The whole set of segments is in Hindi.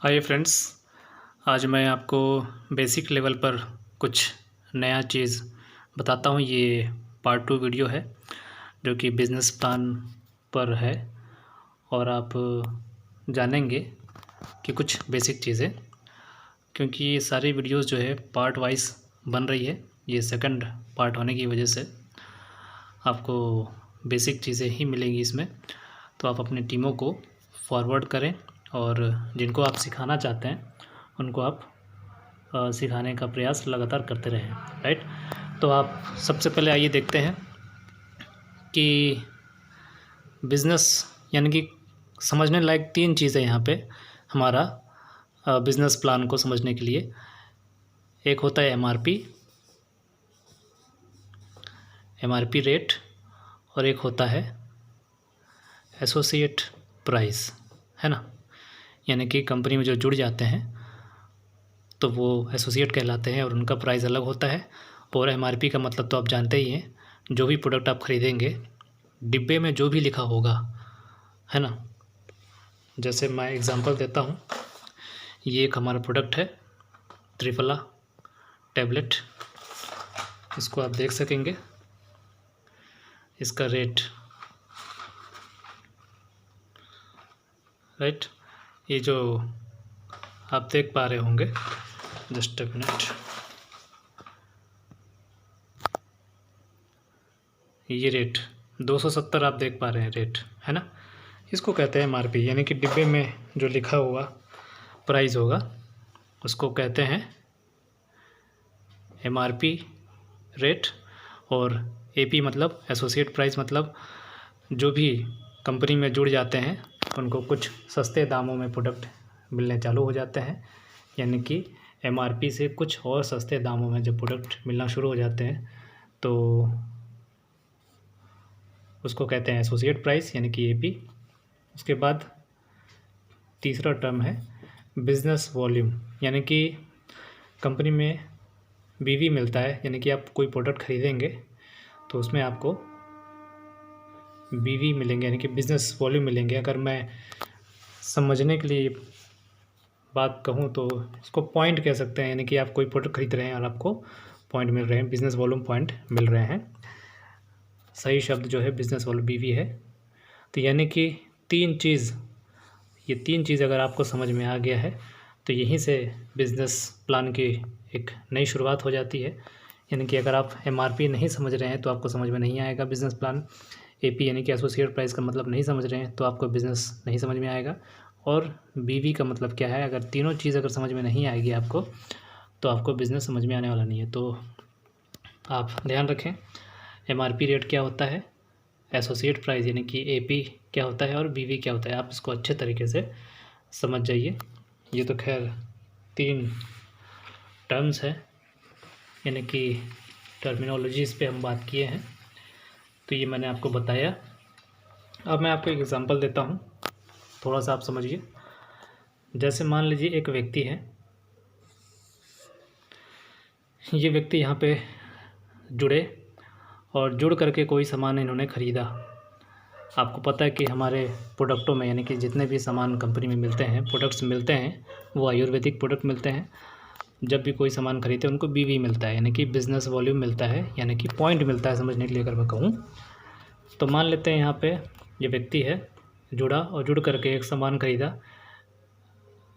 Hi friends. आज मैं आपको बेसिक लेवल पर कुछ नया चीज़ बताता हूँ। ये पार्ट 2 वीडियो है जो कि बिज़नेस प्लान पर है और आप जानेंगे कि कुछ बेसिक चीज़ें, क्योंकि ये सारी वीडियोस जो है पार्ट वाइज बन रही है। ये सेकंड पार्ट होने की वजह से आपको बेसिक चीज़ें ही मिलेंगी इसमें। तो आप अपनी टीमों को फॉरवर्ड करें और जिनको आप सिखाना चाहते हैं उनको आप सिखाने का प्रयास लगातार करते रहें। राइट। तो आप सबसे पहले आइए देखते हैं कि बिज़नेस यानी कि समझने लायक 3 चीज़ें यहाँ पे हमारा बिज़नेस प्लान को समझने के लिए। एक होता है एमआरपी रेट और एक होता है एसोसिएट प्राइस, है ना। यानी कि कंपनी में जो जुड़ जाते हैं तो वो एसोसिएट कहलाते हैं और उनका प्राइस अलग होता है। और एमआरपी का मतलब तो आप जानते ही हैं, जो भी प्रोडक्ट आप ख़रीदेंगे डिब्बे में जो भी लिखा होगा, है ना। जैसे मैं एग्ज़ाम्पल देता हूँ, ये एक हमारा प्रोडक्ट है त्रिफला टैबलेट। इसको आप देख सकेंगे, इसका रेट, राइट। ये जो आप देख पा रहे होंगे, जस्ट अ मिनट, ये रेट 270 आप देख पा रहे हैं रेट, है ना। इसको कहते हैं एमआरपी, यानी कि डिब्बे में जो लिखा हुआ प्राइस होगा उसको कहते हैं एमआरपी रेट। और एपी मतलब एसोसिएट प्राइस, मतलब जो भी कंपनी में जुड़ जाते हैं उनको कुछ सस्ते दामों में प्रोडक्ट मिलने चालू हो जाते हैं। यानी कि एमआरपी से कुछ और सस्ते दामों में जब प्रोडक्ट मिलना शुरू हो जाते हैं तो उसको कहते हैं एसोसिएट प्राइस, यानी कि एपी। उसके बाद तीसरा टर्म है बिज़नेस वॉल्यूम, यानी कि कंपनी में बीवी मिलता है। यानी कि आप कोई प्रोडक्ट ख़रीदेंगे तो उसमें आपको बीवी मिलेंगे, यानी कि बिज़नेस वॉल्यूम मिलेंगे। अगर मैं समझने के लिए बात कहूँ तो इसको पॉइंट कह सकते हैं। यानी कि आप कोई प्रोडक्ट खरीद रहे हैं और आपको पॉइंट मिल रहे हैं, बिज़नेस वॉल्यूम पॉइंट मिल रहे हैं। सही शब्द जो है बिज़नेस वॉल्यूम बीवी है। तो यानी कि ये तीन चीज़ अगर आपको समझ में आ गया है तो यहीं से बिज़नेस प्लान की एक नई शुरुआत हो जाती है। यानी कि अगर आप एमआरपी नहीं समझ रहे हैं तो आपको समझ में नहीं आएगा बिज़नेस प्लान। एपी यानी कि एसोसिएट प्राइस का मतलब नहीं समझ रहे हैं तो आपको बिज़नेस नहीं समझ में आएगा। और बीवी का मतलब क्या है, अगर तीनों चीज़ अगर समझ में नहीं आएगी आपको तो आपको बिज़नेस समझ में आने वाला नहीं है। तो आप ध्यान रखें, एमआरपी रेट क्या होता है, एसोसिएट प्राइस यानी कि एपी क्या होता है और बीवी क्या होता है, आप इसको अच्छे तरीके से समझ जाइए। ये तो खैर 3 टर्म्स हैं, यानी कि टर्मिनोलॉजीज़ पे हम बात किए हैं, तो ये मैंने आपको बताया। अब मैं आपको एक एग्ज़ाम्पल देता हूँ, थोड़ा सा आप समझिए। जैसे मान लीजिए एक व्यक्ति है, ये व्यक्ति यहाँ पे जुड़े और जुड़ करके कोई सामान इन्होंने ख़रीदा। आपको पता है कि हमारे प्रोडक्टों में, यानी कि जितने भी सामान कंपनी में मिलते हैं, प्रोडक्ट्स मिलते हैं, वो आयुर्वेदिक प्रोडक्ट मिलते हैं। जब भी कोई सामान खरीदते हैं उनको बीवी मिलता है, यानी कि बिज़नेस वॉल्यूम मिलता है, यानी कि पॉइंट मिलता है। समझने के लिए अगर मैं कहूँ तो मान लेते हैं यहाँ पे ये व्यक्ति है, जुड़ा और जुड़ करके एक सामान खरीदा।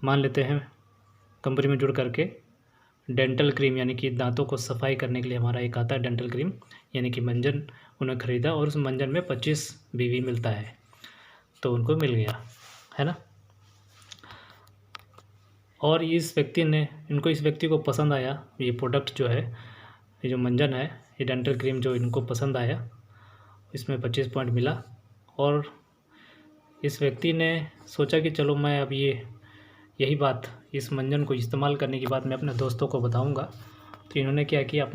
मान लेते हैं कंपनी में जुड़ करके डेंटल क्रीम, यानी कि दांतों को सफाई करने के लिए हमारा एक आता है डेंटल क्रीम, यानी कि मंजन उन्हें ख़रीदा और उस मंजन में 25 बीवी मिलता है, तो उनको मिल गया, है ना। और इस व्यक्ति को पसंद आया ये प्रोडक्ट जो है, ये जो मंजन है, ये डेंटल क्रीम जो इनको पसंद आया, इसमें 25 पॉइंट मिला। और इस व्यक्ति ने सोचा कि चलो मैं अब यही बात, इस मंजन को इस्तेमाल करने की बात मैं अपने दोस्तों को बताऊंगा। तो इन्होंने क्या किया,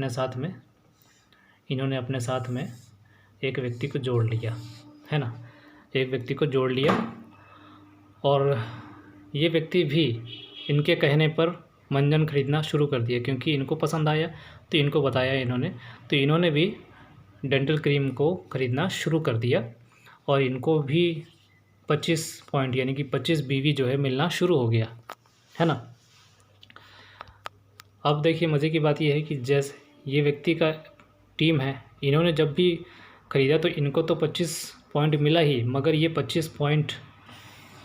इन्होंने अपने साथ में एक व्यक्ति को जोड़ लिया, है ना। एक व्यक्ति को जोड़ लिया और ये व्यक्ति भी इनके कहने पर मंजन ख़रीदना शुरू कर दिया, क्योंकि इनको पसंद आया तो इनको बताया इन्होंने, तो इन्होंने भी डेंटल क्रीम को ख़रीदना शुरू कर दिया और इनको भी 25 पॉइंट यानी कि 25 बीवी जो है मिलना शुरू हो गया, है ना। अब देखिए मज़े की बात यह है कि जैसे ये व्यक्ति का टीम है, इन्होंने जब भी ख़रीदा तो इनको तो 25 पॉइंट मिला ही, मगर ये 25 पॉइंट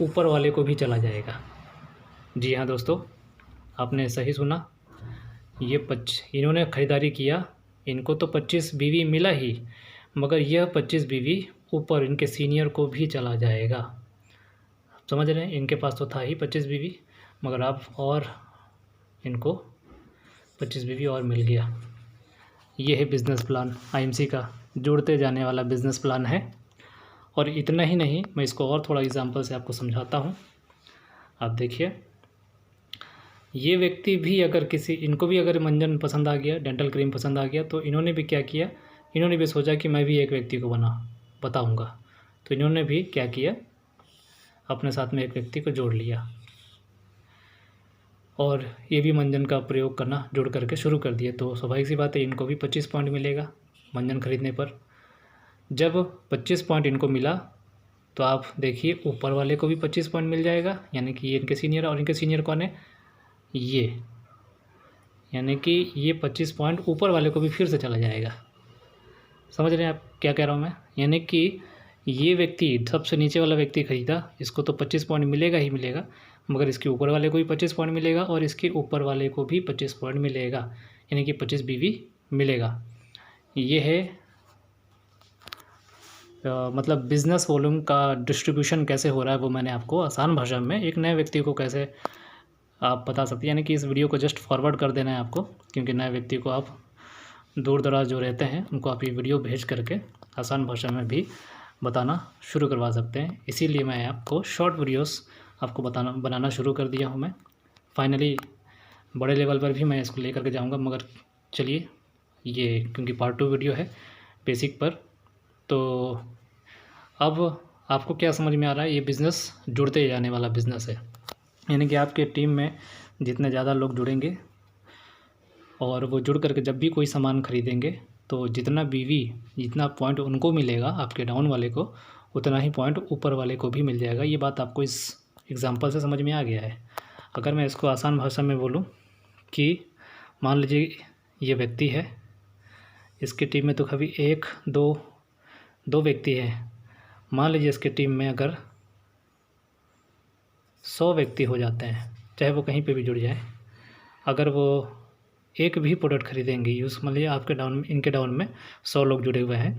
ऊपर वाले को भी चला जाएगा। जी हाँ दोस्तों, आपने सही सुना। ये इन्होंने ख़रीदारी किया, इनको तो 25 बीवी मिला ही, मगर यह 25 बीवी ऊपर इनके सीनियर को भी चला जाएगा। समझ रहे हैं, इनके पास तो था ही 25 बीवी, मगर अब और इनको 25 बीवी और मिल गया। ये है बिज़नेस प्लान आईएमसी का, जुड़ते जाने वाला बिज़नेस प्लान है। और इतना ही नहीं, मैं इसको और थोड़ा एग्जांपल से आपको समझाता हूँ। आप देखिए, ये व्यक्ति भी अगर इनको भी अगर मंजन पसंद आ गया, डेंटल क्रीम पसंद आ गया, तो इन्होंने भी क्या किया, इन्होंने भी सोचा कि मैं भी एक व्यक्ति को बताऊँगा। तो इन्होंने भी क्या किया, अपने साथ में एक व्यक्ति को जोड़ लिया और ये भी मंजन का प्रयोग करना जुड़ करके शुरू कर दिया। तो स्वाभाविक सी बात है, इनको भी 25 पॉइंट मिलेगा मंजन खरीदने पर। जब 25 पॉइंट इनको मिला तो आप देखिए ऊपर वाले को भी 25 पॉइंट मिल जाएगा, यानी कि ये इनके सीनियर, और इनके सीनियर कौन है, ये, यानी कि ये 25 पॉइंट ऊपर वाले को भी फिर से चला जाएगा। समझ रहे हैं आप क्या कह रहा हूँ मैं, यानी कि ये व्यक्ति सबसे नीचे वाला व्यक्ति ख़रीदा, इसको तो 25 पॉइंट मिलेगा ही मिलेगा, मगर इसके ऊपर वाले को भी 25 पॉइंट मिलेगा और इसके ऊपर वाले को भी 25 पॉइंट मिलेगा, यानी कि 25 बीवी मिलेगा। ये है मतलब बिज़नेस वॉल्यूम का डिस्ट्रीब्यूशन कैसे हो रहा है, वो मैंने आपको आसान भाषा में एक नए व्यक्ति को कैसे आप बता सकते हैं। यानी कि इस वीडियो को जस्ट फॉरवर्ड कर देना है आपको, क्योंकि नए व्यक्ति को आप दूर दराज जो रहते हैं उनको आप ये वीडियो भेज करके आसान भाषा में भी बताना शुरू करवा सकते हैं। इसीलिए मैं आपको शॉर्ट वीडियोस आपको बनाना शुरू कर दिया हूँ मैं। फाइनली बड़े लेवल पर भी मैं इसको लेकर के जाऊँगा, मगर चलिए, ये क्योंकि पार्ट 2 वीडियो है बेसिक पर, तो अब आपको क्या समझ में आ रहा है, ये बिज़नेस जुड़ते जाने वाला बिज़नेस है। यानी कि आपके टीम में जितने ज़्यादा लोग जुड़ेंगे और वो जुड़ करके जब भी कोई सामान खरीदेंगे, तो जितना पॉइंट उनको मिलेगा आपके डाउन वाले को, उतना ही पॉइंट ऊपर वाले को भी मिल जाएगा। ये बात आपको इस एग्ज़ाम्पल से समझ में आ गया है। अगर मैं इसको आसान भाषा में बोलूँ कि मान लीजिए ये व्यक्ति है, इसकी टीम में तो कभी 1-2 व्यक्ति हैं। मान लीजिए इसकी टीम में अगर 100 व्यक्ति हो जाते हैं, चाहे वो कहीं पे भी जुड़ जाए, अगर वो एक भी प्रोडक्ट खरीदेंगे, मान लीजिए आपके इनके डाउन में 100 लोग जुड़े हुए हैं,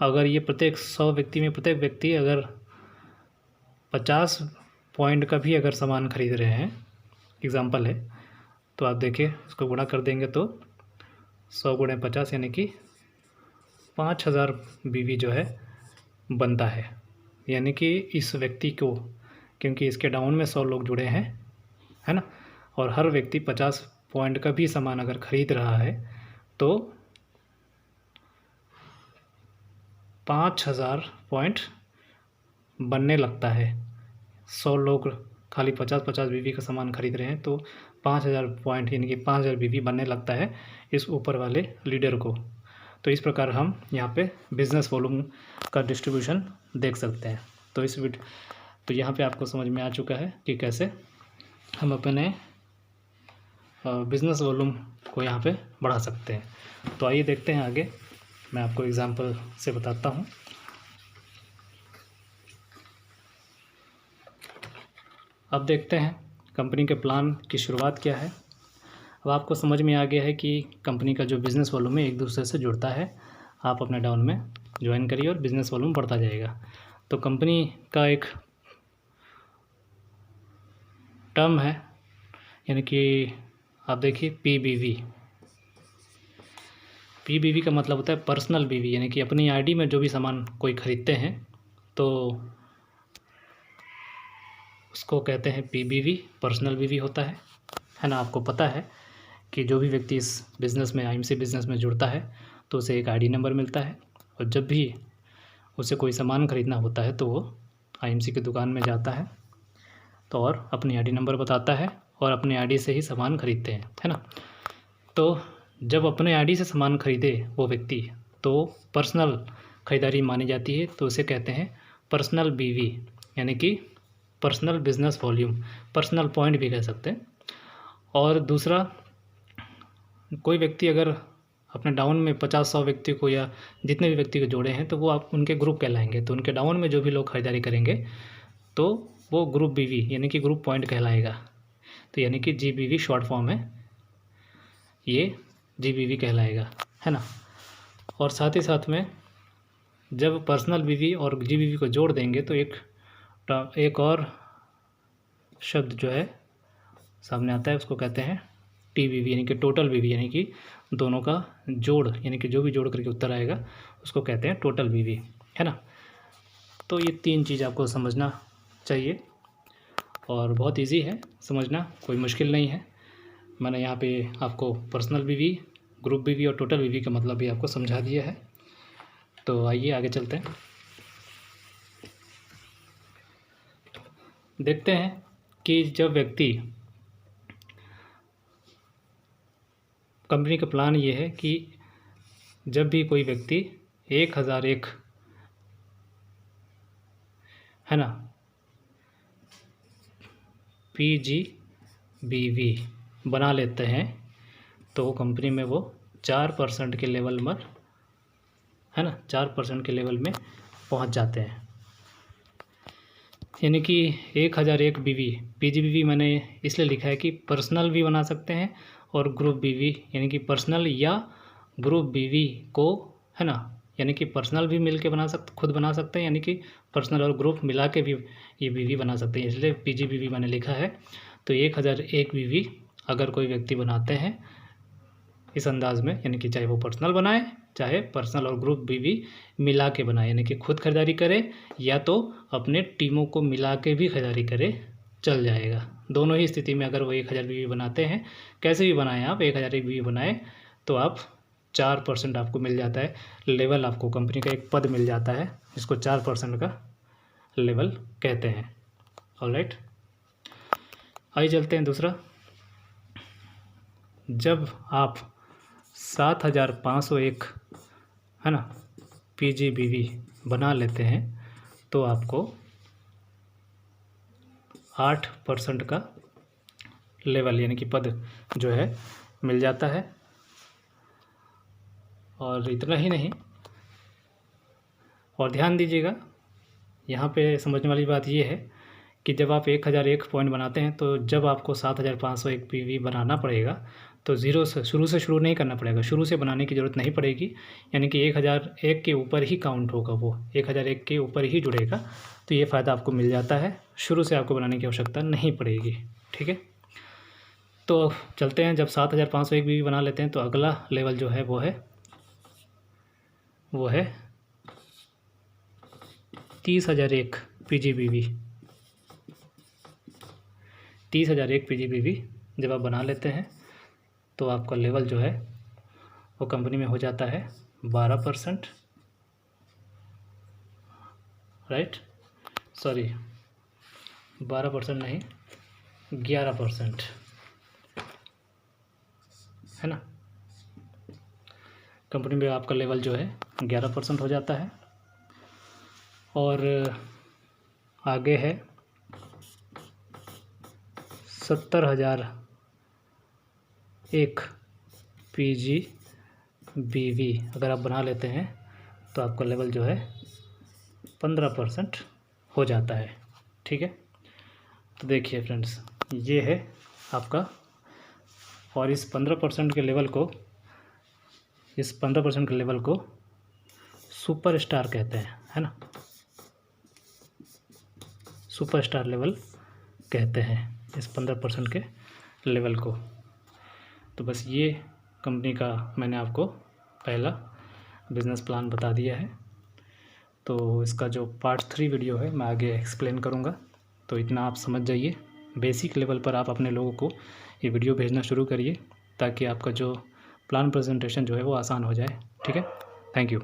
अगर ये प्रत्येक 100 व्यक्ति में प्रत्येक व्यक्ति अगर 50 पॉइंट का भी अगर सामान खरीद रहे हैं, एग्ज़ाम्पल है, तो आप देखिए इसको गुणा कर देंगे तो 100 × 50 यानी कि 5000 बीवी जो है बनता है। यानी कि इस व्यक्ति को, क्योंकि इसके डाउन में 100 लोग जुड़े हैं, है ना, और हर व्यक्ति 50 पॉइंट का भी सामान अगर ख़रीद रहा है तो 5000 पॉइंट बनने लगता है। 100 लोग खाली 50-50 बीवी का सामान खरीद रहे हैं तो 5000 पॉइंट यानी कि 5000 बीवी बनने लगता है इस ऊपर वाले लीडर को। तो इस प्रकार हम यहाँ पे बिज़नेस वॉल्यूम का डिस्ट्रीब्यूशन देख सकते हैं। तो यहाँ पे आपको समझ में आ चुका है कि कैसे हम अपने बिज़नेस वॉल्यूम को यहाँ पे बढ़ा सकते हैं। तो आइए देखते हैं आगे, मैं आपको एग्ज़ाम्पल से बताता हूँ। अब देखते हैं कंपनी के प्लान की शुरुआत क्या है। अब आपको समझ में आ गया है कि कंपनी का जो बिज़नेस वॉल्यूम है एक दूसरे से जुड़ता है। आप अपने डाउन में ज्वाइन करिए और बिज़नेस वॉल्यूम बढ़ता जाएगा। तो कंपनी का एक टर्म है, यानी कि आप देखिए पीबीवी का मतलब होता है पर्सनल बीवी, यानी कि अपनी आईडी में जो भी सामान कोई ख़रीदते हैं तो उसको कहते हैं पीबीवी, पर्सनल बीवी होता है ना। आपको पता है कि जो भी व्यक्ति इस बिज़नेस में, आईएमसी बिज़नेस में जुड़ता है तो उसे एक आईडी नंबर मिलता है, और जब भी उसे कोई सामान ख़रीदना होता है तो वो आईएमसी की दुकान में जाता है तो और अपनी आईडी नंबर बताता है और अपने आईडी से ही सामान खरीदते हैं, है ना। तो जब अपने आईडी से सामान खरीदे वो व्यक्ति तो पर्सनल ख़रीदारी मानी जाती है, तो उसे कहते हैं पर्सनल बीवी, यानी कि personal business volume, personal point भी कह सकते हैं, और दूसरा, कोई व्यक्ति अगर अपने डाउन में 50-100 व्यक्ति को या जितने भी व्यक्ति को जोड़े हैं तो वो आप उनके ग्रुप कहलाएंगे। तो उनके डाउन में जो भी लोग खरीदारी करेंगे तो वो ग्रुप BV यानी कि ग्रुप पॉइंट कहलाएगा। तो यानी कि GBV शॉर्ट फॉर्म है, ये GBV कहलाएगा, है ना। और साथ ही साथ में जब पर्सनल BV और GBV को जोड़ देंगे तो एक और शब्द जो है सामने आता है, उसको कहते हैं TBV यानी कि टोटल BV, यानी कि दोनों का जोड़, यानी कि जो भी जोड़ करके उत्तर आएगा उसको कहते हैं टोटल BV, है ना। तो ये 3 चीज़ आपको समझना चाहिए और बहुत इजी है समझना, कोई मुश्किल नहीं है। मैंने यहाँ पे आपको पर्सनल BV, ग्रुप BV और टोटल BV का मतलब भी आपको समझा दिया है। तो आइए आगे चलते हैं, देखते हैं कि जब व्यक्ति, कंपनी का प्लान ये है कि जब भी कोई व्यक्ति 1001, है ना, PGBV बना लेते हैं तो कंपनी में वो 4% के लेवल में, है ना, 4% के लेवल में पहुंच जाते हैं। यानी कि 1001 BV, PGBV मैंने इसलिए लिखा है कि पर्सनल भी बना सकते हैं और ग्रुप BV, यानी कि पर्सनल या ग्रुप BV को, है ना, यानी कि पर्सनल भी मिल के खुद बना सकते हैं, यानी कि पर्सनल और ग्रुप मिला के भी ये BV बना सकते हैं, इसलिए PGBV मैंने लिखा है। तो 1001 BV अगर कोई व्यक्ति बनाते हैं इस अंदाज में, यानी कि चाहे वो पर्सनल बनाए चाहे पर्सनल और ग्रुप BV मिला के बनाए, यानी कि खुद खरीदारी करे या तो अपने टीमों को मिला के भी खरीदारी करे, चल जाएगा। दोनों ही स्थिति में अगर वो 1000 BV बनाते हैं, कैसे भी बनाएं आप, 1001 BV बनाए तो आप 4% आपको मिल जाता है लेवल, आपको कंपनी का एक पद मिल जाता है जिसको 4% का लेवल कहते हैं। ऑलराइट, आइए चलते हैं दूसरा। जब आप 7501, है ना, PGBV बना लेते हैं तो आपको 8% का लेवल यानी कि पद जो है मिल जाता है। और इतना ही नहीं, और ध्यान दीजिएगा यहाँ पे समझने वाली बात ये है कि जब आप 1001 पॉइंट बनाते हैं तो जब आपको 7501 PV बनाना पड़ेगा तो ज़ीरो से शुरू नहीं करना पड़ेगा, शुरू से बनाने की ज़रूरत नहीं पड़ेगी, यानी कि 1001 के ऊपर ही काउंट होगा, वो 1001 के ऊपर ही जुड़ेगा। तो ये फ़ायदा आपको मिल जाता है, शुरू से आपको बनाने की आवश्यकता नहीं पड़ेगी, ठीक है। तो चलते हैं, जब 7501 PV बना लेते हैं तो अगला लेवल जो है वो है 30001 PGBV। 30001 PGBV जब आप बना लेते हैं तो आपका लेवल जो है वो कंपनी में हो जाता है 12%, राइट, सॉरी 12% नहीं, 11%, है ना। कंपनी में आपका लेवल जो है 11% हो जाता है। और आगे है 70001 PGBV अगर आप बना लेते हैं तो आपका लेवल जो है 15% हो जाता है, ठीक है। तो देखिए फ्रेंड्स, ये है आपका, और इस 15% के लेवल को, इस 15% के लेवल को सुपर स्टार कहते हैं, है ना, सुपर स्टार लेवल कहते हैं इस 15% के लेवल को। तो बस ये कंपनी का मैंने आपको पहला बिज़नेस प्लान बता दिया है। तो इसका जो पार्ट 3 वीडियो है मैं आगे एक्सप्लेन करूँगा। तो इतना आप समझ जाइए, बेसिक लेवल पर आप अपने लोगों को ये वीडियो भेजना शुरू करिए ताकि आपका जो प्लान प्रेजेंटेशन जो है वो आसान हो जाए, ठीक है। Thank you.